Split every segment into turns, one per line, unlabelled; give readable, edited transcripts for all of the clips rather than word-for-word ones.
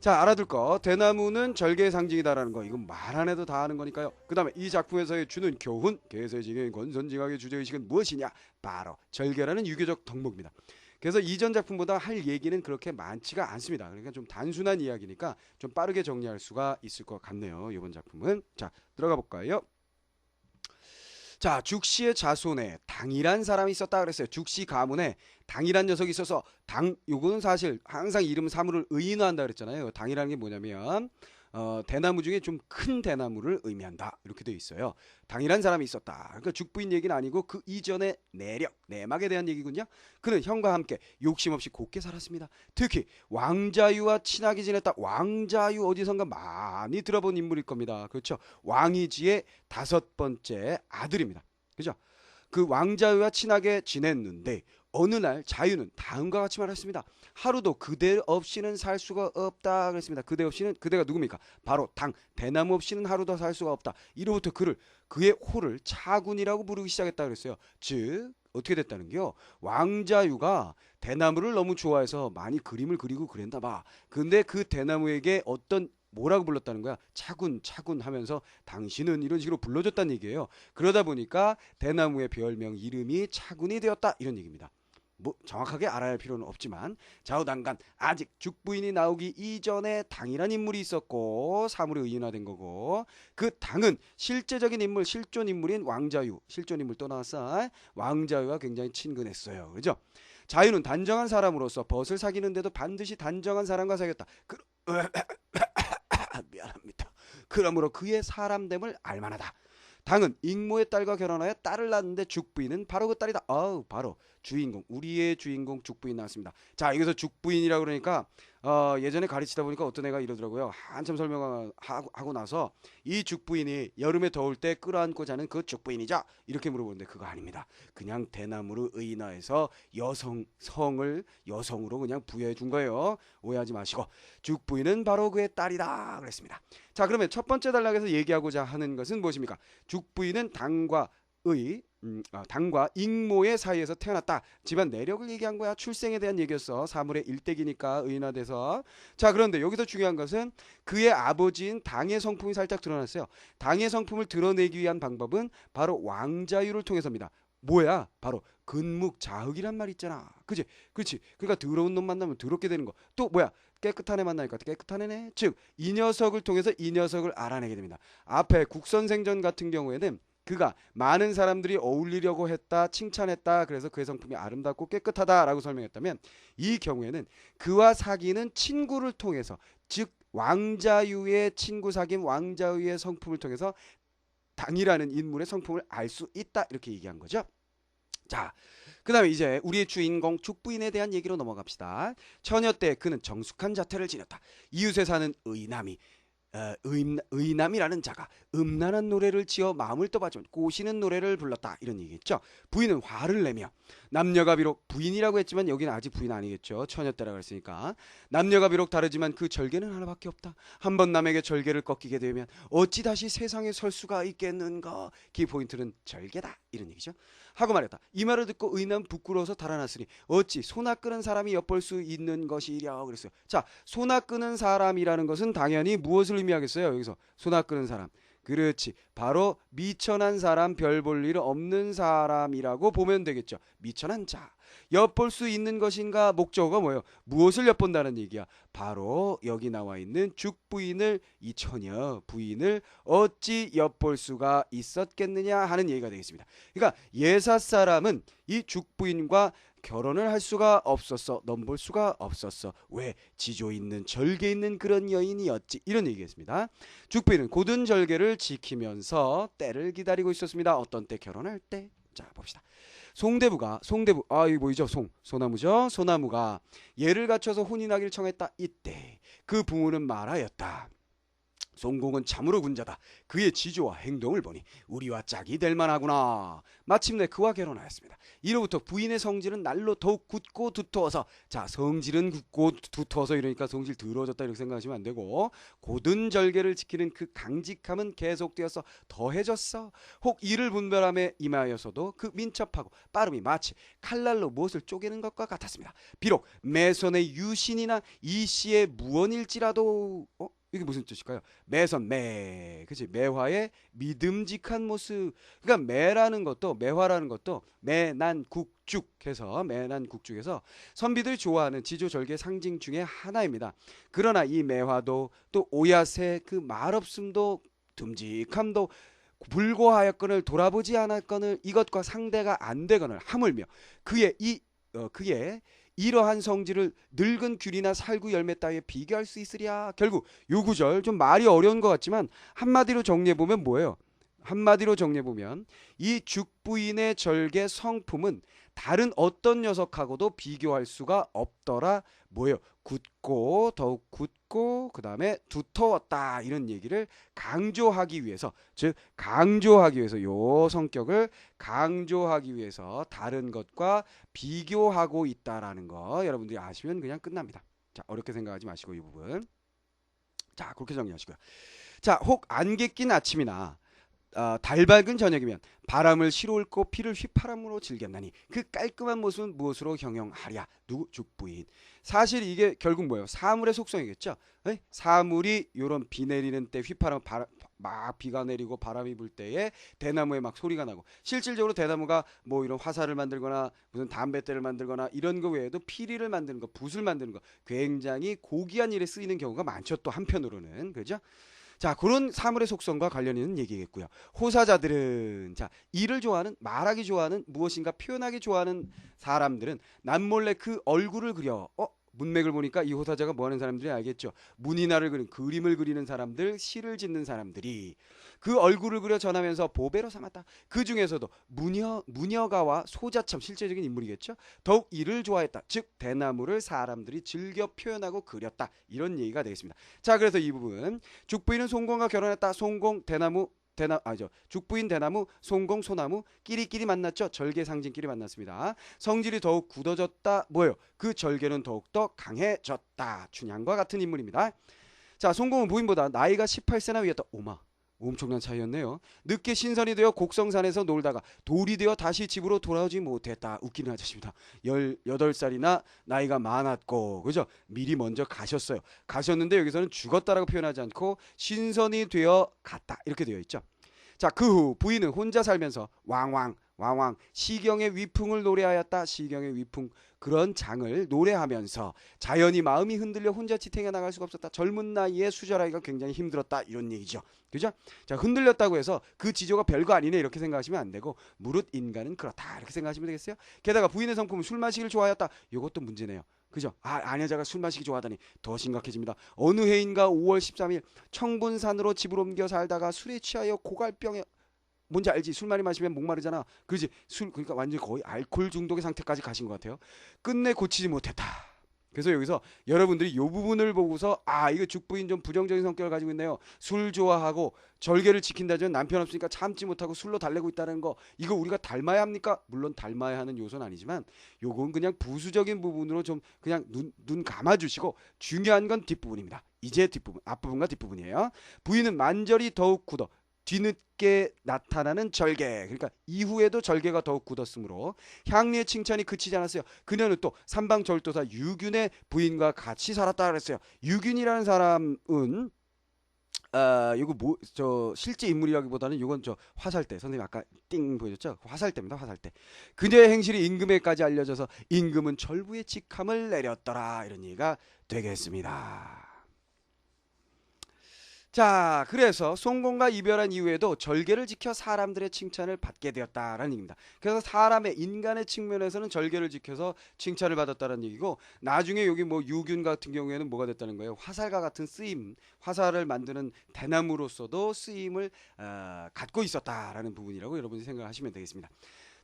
자, 알아둘 거. 대나무는 절개의 상징이다라는 거. 이건 말 안 해도 다 아는 거니까요. 그 다음에 이 작품에서의 주는 교훈, 개세징의 권선징악의 주제의식은 무엇이냐? 바로 절개라는 유교적 덕목입니다. 그래서 이전 작품보다 할 얘기는 그렇게 많지가 않습니다. 그러니까 좀 단순한 이야기니까 좀 빠르게 정리할 수가 있을 것 같네요. 이번 작품은. 자, 들어가 볼까요? 자, 죽씨의 자손에 당이란 사람이 있었다 그랬어요. 죽씨 가문에 당이란 녀석이 있어서 요거는 사실 항상 이름 사물을 의인화한다 그랬잖아요. 당이라는 게 뭐냐면 대나무 중에 좀 큰 대나무를 의미한다 이렇게 되어 있어요. 당이란 사람이 있었다. 그러니까 죽부인 얘기는 아니고 그 이전의 내막에 대한 얘기군요. 그는 형과 함께 욕심 없이 곱게 살았습니다. 특히 왕자유와 친하게 지냈다. 왕자유 어디선가 많이 들어본 인물일 겁니다. 그렇죠? 왕이지의 5번째 아들입니다. 그죠? 그 왕자유와 친하게 지냈는데 어느 날 자유는 다음과 같이 말했습니다. 하루도 그대 없이는 살 수가 없다 그랬습니다. 그대가 누굽니까? 바로 대나무 없이는 하루도 살 수가 없다. 이로부터 그의 호를 차군이라고 부르기 시작했다 그랬어요. 즉 어떻게 됐다는 게요. 왕자유가 대나무를 너무 좋아해서 많이 그림을 그리고 그랬나 봐. 근데 그 대나무에게 뭐라고 불렀다는 거야? 차군 하면서 당신은 이런 식으로 불러줬다는 얘기예요. 그러다 보니까 대나무의 별명 이름이 차군이 되었다 이런 얘기입니다. 뭐 정확하게 알아야 할 필요는 없지만 좌우당간 아직 죽부인이 나오기 이전에 당이란 인물이 있었고 사물이 의인화된 거고 그 당은 실제적인 인물 실존 인물인 왕자유 실존 인물 또 나왔어. 왕자유와 굉장히 친근했어요. 그죠? 자유는 단정한 사람으로서 벗을 사귀는데도 반드시 단정한 사람과 사귀었다. 미안합니다. 그러므로 그의 사람됨을 알만하다. 당은 익모의 딸과 결혼하여 딸을 낳았는데 죽부인은 바로 그 딸이다. 바로 주인공 우리의 주인공 죽부인 나왔습니다. 자, 여기서 죽부인이라고 그러니까 예전에 가르치다 보니까 어떤 애가 이러더라고요. 한참 설명하고 나서 이 죽부인이 여름에 더울 때 끌어안고 자는 그 죽부인이죠? 이렇게 물어보는데 그거 아닙니다. 그냥 대나무로 의인화해서 성을 여성으로 그냥 부여해 준 거예요. 오해하지 마시고 죽부인은 바로 그의 딸이다 그랬습니다. 자, 그러면 첫 번째 단락에서 얘기하고자 하는 것은 무엇입니까? 죽부인은 당과 익모의 사이에서 태어났다. 집안 내력을 얘기한 거야. 출생에 대한 얘기였어. 사물의 일대기니까 의인화돼서. 자, 그런데 여기서 중요한 것은 그의 아버지인 당의 성품이 살짝 드러났어요. 당의 성품을 드러내기 위한 방법은 바로 왕자유를 통해서입니다. 뭐야? 바로 근묵자흑이란 말 있잖아. 그치? 그렇지. 그러니까 더러운 놈 만나면 더럽게 되는 거. 또 뭐야? 깨끗한 애 만나니까 깨끗한 애네. 즉, 이 녀석을 통해서 이 녀석을 알아내게 됩니다. 앞에 국선생전 같은 경우에는 그가 많은 사람들이 어울리려고 했다, 칭찬했다. 그래서 그의 성품이 아름답고 깨끗하다라고 설명했다면 이 경우에는 그와 사귀는 친구를 통해서 즉 왕자유의 친구 사귄 왕자유의 성품을 통해서 당이라는 인물의 성품을 알 수 있다. 이렇게 얘기한 거죠. 자, 그 다음에 이제 우리의 주인공 죽부인에 대한 얘기로 넘어갑시다. 처녀 때 그는 정숙한 자태를 지녔다. 이웃에 사는 의남이라는 자가 음란한 노래를 지어 마음을 떠받치면 꼬시는 노래를 불렀다 이런 얘기겠죠. 부인은 화를 내며 남녀가 비록 부인이라고 했지만 여기는 아직 부인 아니겠죠. 처녀 때라고 했으니까 남녀가 비록 다르지만 그 절개는 하나밖에 없다. 한번 남에게 절개를 꺾이게 되면 어찌 다시 세상에 설 수가 있겠는가. 키포인트는 절개다 이런 얘기죠. 하고 말했다. 이 말을 듣고 의남 부끄러워서 달아났으니 어찌 소나 끄는 사람이 엿볼 수 있는 것이랴 그랬어요. 자, 소나 끄는 사람이라는 것은 당연히 무엇을 의미하겠어요? 여기서 소나 끄는 사람. 그렇지. 바로 미천한 사람, 별 볼 일 없는 사람이라고 보면 되겠죠. 미천한 자. 엿볼 수 있는 것인가? 목적어가 뭐예요? 무엇을 엿본다는 얘기야? 바로 여기 나와 있는 죽부인을 이 처녀 부인을 어찌 엿볼 수가 있었겠느냐 하는 얘기가 되겠습니다. 그러니까 예사 사람은 이 죽부인과 결혼을 할 수가 없었어. 넘볼 수가 없었어. 왜? 지조 있는 절개 있는 그런 여인이었지. 이런 얘기겠습니다. 죽부인은 고든 절개를 지키면서 때를 기다리고 있었습니다. 어떤 때? 결혼할 때. 자, 봅시다. 송대부 이거 뭐죠? 소나무죠. 소나무가 예를 갖춰서 혼인하기를 청했다. 이때 그 부모는 말하였다. 송공은 참으로 군자다. 그의 지조와 행동을 보니 우리와 짝이 될 만하구나. 마침내 그와 결혼하였습니다. 이로부터 부인의 성질은 날로 더욱 굳고 두터워서, 자, 성질은 굳고 두터워서 이러니까 성질 더러워졌다 이렇게 생각하시면 안 되고, 고든 절개를 지키는 그 강직함은 계속되어서 더해졌어. 혹 이를 분별함에 임하여서도 그 민첩하고 빠름이 마치 칼날로 무엇을 쪼개는 것과 같았습니다. 비록 매손의 유신이나 이씨의 무언일지라도, 이게 무슨 뜻일까요? 매선, 그치? 매화의 믿음직한 모습. 그러니까 매화라는 것도 매난국죽해서 선비들이 좋아하는 지조절개 상징 중에 하나입니다. 그러나 이 매화도 또 오야새 그 말없음도 듬직함도 불고하였거늘 돌아보지 않았거늘 이것과 상대가 안 되거늘 하물며 그의 이러한 성질을 늙은 귤이나 살구 열매 따위에 비교할 수 있으랴. 결국 요 구절 좀 말이 어려운 것 같지만 한마디로 정리해보면 뭐예요? 한마디로 정리해보면 이 죽부인의 절개 성품은 다른 어떤 녀석하고도 비교할 수가 없더라. 뭐예요? 굳고 더욱 굳고 그 다음에 두터웠다, 이런 얘기를 강조하기 위해서, 즉 강조하기 위해서, 요 성격을 강조하기 위해서 다른 것과 비교하고 있다라는 거 여러분들이 아시면 그냥 끝납니다. 자, 어렵게 생각하지 마시고 이 부분, 자, 그렇게 정리하시고요. 자, 혹 안개 낀 아침이나 달 밝은 저녁이면 바람을 실어올고 피를 휘파람으로 즐겼나니 그 깔끔한 모습은 무엇으로 형용하랴. 누구? 죽부인. 사실 이게 결국 뭐예요? 사물의 속성이겠죠. 에? 사물이 요런 비 내리는 때 휘파람, 막 비가 내리고 바람이 불 때에 대나무에 막 소리가 나고, 실질적으로 대나무가 뭐 이런 화살을 만들거나 무슨 담뱃대를 만들거나 이런 거 외에도 피리를 만드는 거, 붓을 만드는 거, 굉장히 고귀한 일에 쓰이는 경우가 많죠. 또 한편으로는, 그죠? 자, 그런 사물의 속성과 관련 있는 얘기겠고요. 호사자들은, 자, 일을 좋아하는, 말하기 좋아하는, 무엇인가 표현하기 좋아하는 사람들은 남몰래 그 얼굴을 그려. 문맥을 보니까 이 호사자가 뭐 하는 사람들이 알겠죠. 문이나를 그린, 그림을 그리는 사람들, 시를 짓는 사람들이 그 얼굴을 그려 전하면서 보배로 삼았다. 그 중에서도 무녀가와 소자참, 실제적인 인물이겠죠. 더욱 이를 좋아했다. 즉 대나무를 사람들이 즐겨 표현하고 그렸다. 이런 얘기가 되겠습니다. 자, 그래서 이 부분, 죽부인은 송공과 결혼했다. 송공, 죽부인 대나무, 송공 소나무 끼리끼리 만났죠. 절개 상징끼리 만났습니다. 성질이 더욱 굳어졌다. 뭐예요? 그 절개는 더욱더 강해졌다. 춘향과 같은 인물입니다. 자, 송공은 부인보다 나이가 18세나 위였다. 오마, 엄청난 차이였네요. 늦게 신선이 되어 곡성산에서 놀다가 돌이 되어 다시 집으로 돌아오지 못했다. 웃기는 아저씨입니다. 18살이나 나이가 많았고, 그죠? 미리 먼저 가셨어요. 가셨는데 여기서는 죽었다라고 표현하지 않고 신선이 되어 갔다, 이렇게 되어 있죠. 자, 그 후 부인은 혼자 살면서 왕왕 시경의 위풍을 노래하였다. 시경의 위풍, 그런 장을 노래하면서 자연히 마음이 흔들려 혼자 지탱해 나갈 수가 없었다. 젊은 나이에 수절하기가 굉장히 힘들었다, 이런 얘기죠. 그죠? 자, 흔들렸다고 해서 그 지조가 별거 아니네 이렇게 생각하시면 안 되고, 무릇 인간은 그렇다 이렇게 생각하시면 되겠어요. 게다가 부인의 성품은 술 마시기를 좋아하였다. 이것도 문제네요. 그죠? 아내자가 술 마시기 좋아하다니 더 심각해집니다. 어느 해인가 5월 13일 청분산으로 집을 옮겨 살다가 술에 취하여 고갈병에, 뭔지 알지? 술 많이 마시면 목마르잖아. 그렇지? 그러니까 완전히 거의 알코올 중독의 상태까지 가신 것 같아요. 끝내 고치지 못했다. 그래서 여기서 여러분들이 이 부분을 보고서, 이거 죽부인 좀 부정적인 성격을 가지고 있네요. 술 좋아하고 절개를 지킨다지만 남편 없으니까 참지 못하고 술로 달래고 있다는 거, 이거 우리가 닮아야 합니까? 물론 닮아야 하는 요소는 아니지만 요건 그냥 부수적인 부분으로 좀 그냥 눈 감아주시고, 중요한 건 뒷부분입니다. 이제 뒷부분, 앞부분과 뒷부분이에요. 부인은 만절이 더욱 굳어 뒤늦게 나타나는 절개, 그러니까 이후에도 절개가 더욱 굳었으므로 향리의 칭찬이 그치지 않았어요. 그녀는 또 삼방절도사 유균의 부인과 같이 살았다 그랬어요. 유균이라는 사람은 이거 실제 인물이라기보다는 이건 화살대, 선생님 아까 띵 보여줬죠? 화살대입니다. 화살대. 그녀의 행실이 임금에까지 알려져서 임금은 절부의 직함을 내렸더라, 이런 얘기가 되겠습니다. 자, 그래서 송공과 이별한 이후에도 절개를 지켜 사람들의 칭찬을 받게 되었다라는 얘기입니다. 그래서 인간의 측면에서는 절개를 지켜서 칭찬을 받았다는 얘기고, 나중에 여기 뭐 유균 같은 경우에는 뭐가 됐다는 거예요? 화살과 같은 쓰임, 화살을 만드는 대나무로서도 쓰임을 갖고 있었다라는 부분이라고 여러분이 생각하시면 되겠습니다.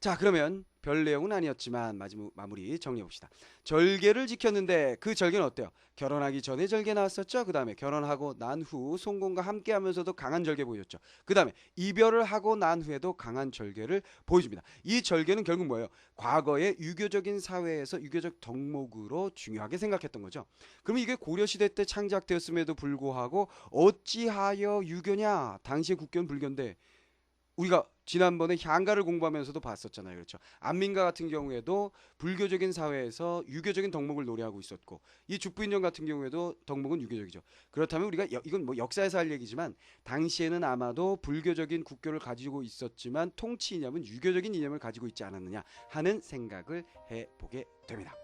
자, 그러면 별 내용은 아니었지만 마무리 정리해 봅시다. 절개를 지켰는데 그 절개는 어때요? 결혼하기 전에 절개 나왔었죠. 그 다음에 결혼하고 난 후 송곳과 함께 하면서도 강한 절개 보여줬죠. 그 다음에 이별을 하고 난 후에도 강한 절개를 보여줍니다. 이 절개는 결국 뭐예요? 과거의 유교적인 사회에서 유교적 덕목으로 중요하게 생각했던 거죠. 그러면 이게 고려시대 때 창작되었음에도 불구하고 어찌하여 유교냐? 당시의 국교는 불교인데 우리가 지난번에 향가를 공부하면서도 봤었잖아요. 그렇죠. 안민가 같은 경우에도 불교적인 사회에서 유교적인 덕목을 노래하고 있었고 이 죽부인정 같은 경우에도 덕목은 유교적이죠. 그렇다면 우리가 이건 뭐 역사에서 할 얘기지만 당시에는 아마도 불교적인 국교를 가지고 있었지만 통치 이념은 유교적인 이념을 가지고 있지 않았느냐 하는 생각을 해보게 됩니다.